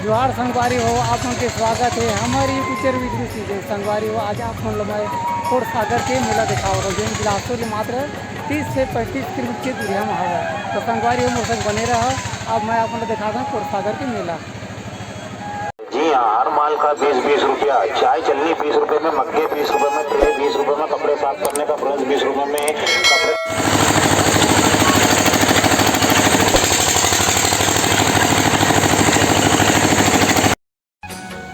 जोहार संगवारी हो, आप उनके स्वागत है हमारे टीचर वीडियो सीजन संगवारी हो। आज आप मैं कोट सागर के मेला दिखाओ जो बिलासपुर के मात्र 30 से 35 किलोमीटर की दूरिया में हवा। तो संगवारी हो मोर संग बने रहा। अब मैं आप दिखाता हूँ कोट सागर के मेला। जी हाँ, हर माल का 20-20 रुपया, चाय चलनी 20 रुपये में, मग्गे 20 रुपये में, ट्रे 20 रुपये में, कपड़े साफ करने का ब्रश 20 रुपये में, कपड़े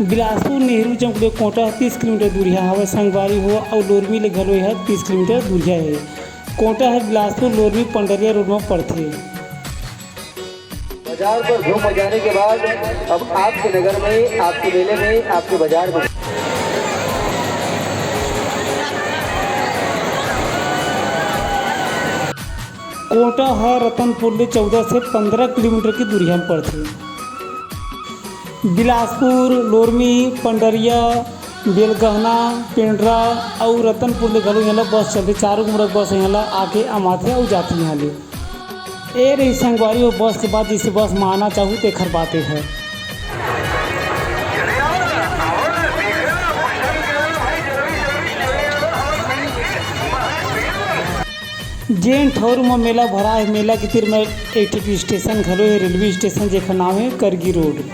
बिलासपुर नेहरू चौक ले कोटा 30 किलोमीटर दूरिया हवा संगवारी हो और लोरमी ले घलो है 30 किलोमीटर दूरिया है। कोटा है बिलासपुर लोरमी पंडरिया रोड में पड़ते। बाजार पर घूम जाने के बाद अब आपके नगर में, आपके मेले में, आपके बाजार में कोटा है रतनपुर ले 14 से 15 किलोमीटर की दूरिया में पड़ते। बिलासपुर लोरमी पंडरिया बेलगहना पेंड्रा और रतनपुर ले घलो यहाँ बस चलती। चारों गुमरक बस यहाँ आके आमाथे और जाती यहाँ ले। ए रही संगवारी हो बस के बाद जिसे बस में आना चाहूँ तो खर बातें है। जेन ठौर में मेला भरा है। मेला के तीर में एक स्टेशन घलो है, रेलवे स्टेशन जेकर नाम है करगी रोड।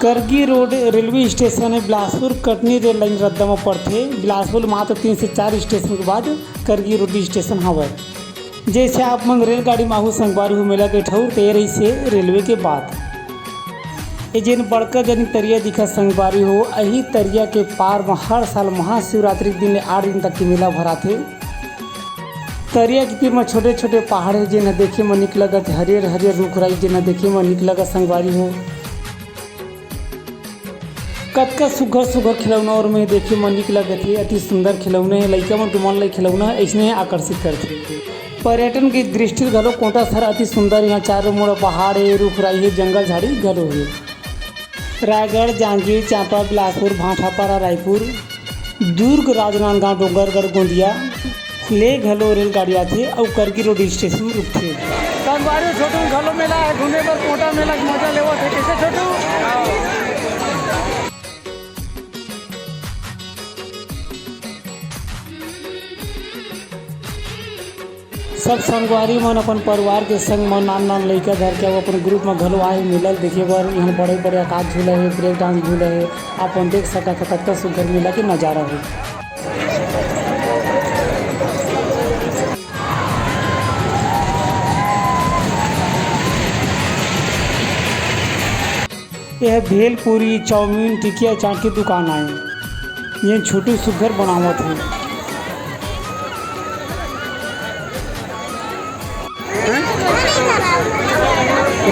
करगी रोड रेलवे स्टेशन है। बिलासपुर कटनी रेल लाइन रद्दा में पड़ते। बिलासपुर मात्र 3 से 4 स्टेशन के बाद करगी रोड स्टेशन हवा। जैसे आप मन रेलगाड़ी में आहू संगवारी हो मेला के ठौर ते रही से रेलवे के बाद ये जिन बड़का जन तरिया दिखा संगवारी हो। यही तरिया के पार में हर साल महाशिवरात्रि के दिन 8 दिन तक के मेला भरा थे। तरिया के तीर में छोटे छोटे पहाड़ है जिन्हें देखे में निक लगत। हरियर हरियर रुख राई जिन्हें देखे में निक लगत संगवारी हो। कतका सुघर सुघर खिलौना और में देखे में निक लगत है। अति सुंदर खिलौने है। लड़का मन तुमन ला खिलौना ऐसने आकर्षित करते। पर्यटन की दृष्टि घलो कोटा शहर अति सुंदर। यहाँ चारों मोड़ पहाड़ है, रुख राई है, जंगल झाड़ी घलो है। रायगढ़ जांजगीर चांपा बिलासपुर भाटापारा रायपुर दुर्ग राजनांदगांव डोंगरगढ़ गोंदिया ले घलो रेलगाड़ी आते और करगी रोड स्टेशन में रुकते। संगवारी छोटू घलो मेला है घूमे पर कोटा मेला के मजा लेवत है। कैसे छोटू सब संगवारी मन अपन परिवार के संग मन नान नान लड़का धर के अपन ग्रुप में घलो आए मिलल देखे बर। यहाँ बड़े बड़े आकाश झूला है, ब्रेक डांस झूला है। अपन देख सकत है कतका सुंदर मेला के नज़ारा है। यह भेलपुरी चाउमीन टिकिया चाट की दुकान आए। ये छोटी सुघर बनावत है।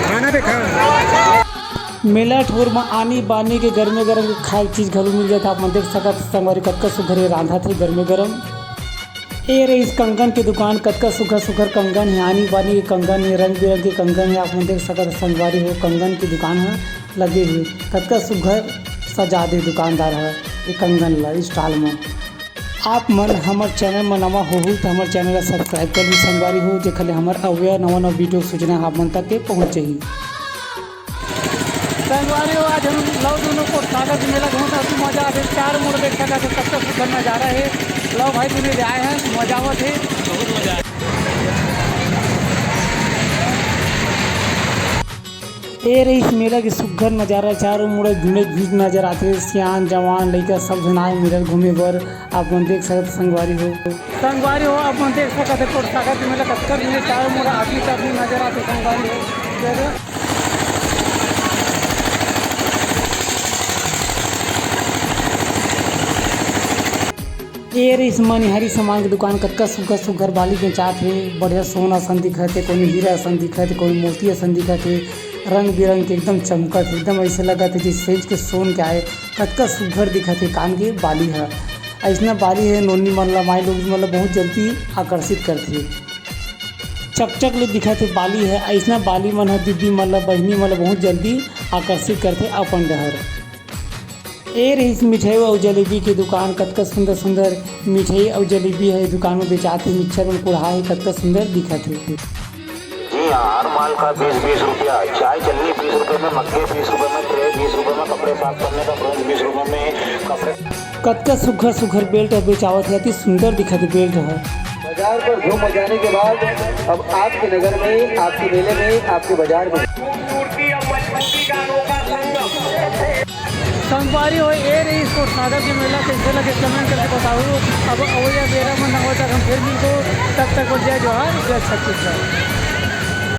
खाना देखा मेला ठोर में आनी बानी के गर्मे गरम के खाए चीज़ घलो मिल जाता। आप देख सकत संगवारी कतका सुघर रांधा थे गर्मे गरम। ए रही इस कंगन की दुकान कतका सुघर सुघर कंगन है। आनी बानी के कंगन है, रंग बिरंग के कंगन है। आप देख सकत संगवारी हो कंगन की दुकान है लगे हुए। कतका सुघर सजा दे दुकानदार है ये कंगन ला स्टाइल में। आप मन हमारे चैनल में नवा हो तो हमारे चैनल का सब्सक्राइब कर ली संगवारी हो। जे खाली हमारे अवया नवा नवा वीडियो सूचना आप मन तक के पहुँचे ही संगवारी हो। आज हम लव दोनों को सागर मेला घूमता तो मजा आते। 4 मोड़ देख सका तो कब तक सुंदर नज़ारा है। लव भाई तुम्हें ले आए हैं मजावत है बहुत मजा। ए रही इस मेला के सुघर नज़ारा। चारों मुड़े घूमे भीड़ नजर आते। सियान जवान लड़का सब जन आए मेला घूमे बर। आप मन देख सकते संगवारी हो। संगवारी हो आप मन देख सकते कोट सागर के मेला कतकर घूमे चारों मुड़े आदमी नजर आते संगवारी हो। ये रही मनिहारी सामान की दुकान कतका सुघर सुघर बाली बेचात है। बढ़िया सोना सन दिखत है, कोई हीरा सन दिखत है, कोई मोतिया सन दिखत है। रंग बिरंग के एकदम चमकत है, एकदम ऐसे लगत है जिस सेज के सोन के आए। कतका सुघर दिखत है। कान के बाली है ऐसा बाली है। नोनी मन ला माई लोग मतलब बहुत जल्दी आकर्षित करती है। चकचक ले दिखत है बाली है। ऐसा बाली मन है दीदी मन ला बहनी मन ला बहुत जल्दी आकर्षित करते अपन डहर। ए रहीस मिठाई और जलेबी की दुकान। कतका सुंदर सुंदर मिठाई और जलेबी है दुकान में बेचाते। मिक्सर में कुढ़ा है कतका सुंदर दिखत है। जी हाँ, हर माल का 20-20 रुपया। चाय चलनी 20 रुपए में, मग्गे 20 रुपए में, ट्रे 20 रुपए में, कपड़े साफ करने का ब्रश 20 रुपए में, कपड़े कतका सुघर सुघर बेल्ट है बेचावत है। अति सुंदर दिखत बेल्ट है। बाजार पर धूम मचाने के बाद अब आपके नगर में, आपके मेले में, आपके बाजार में संगवारी हो ए रही इसको सादा के मेला कैसे लगे कमेंट करके बताओ। अब अवैया बेरा में न हो तक हम फिर मिलको, तब तक हो जाए जोहार जय छत्तीसगढ़।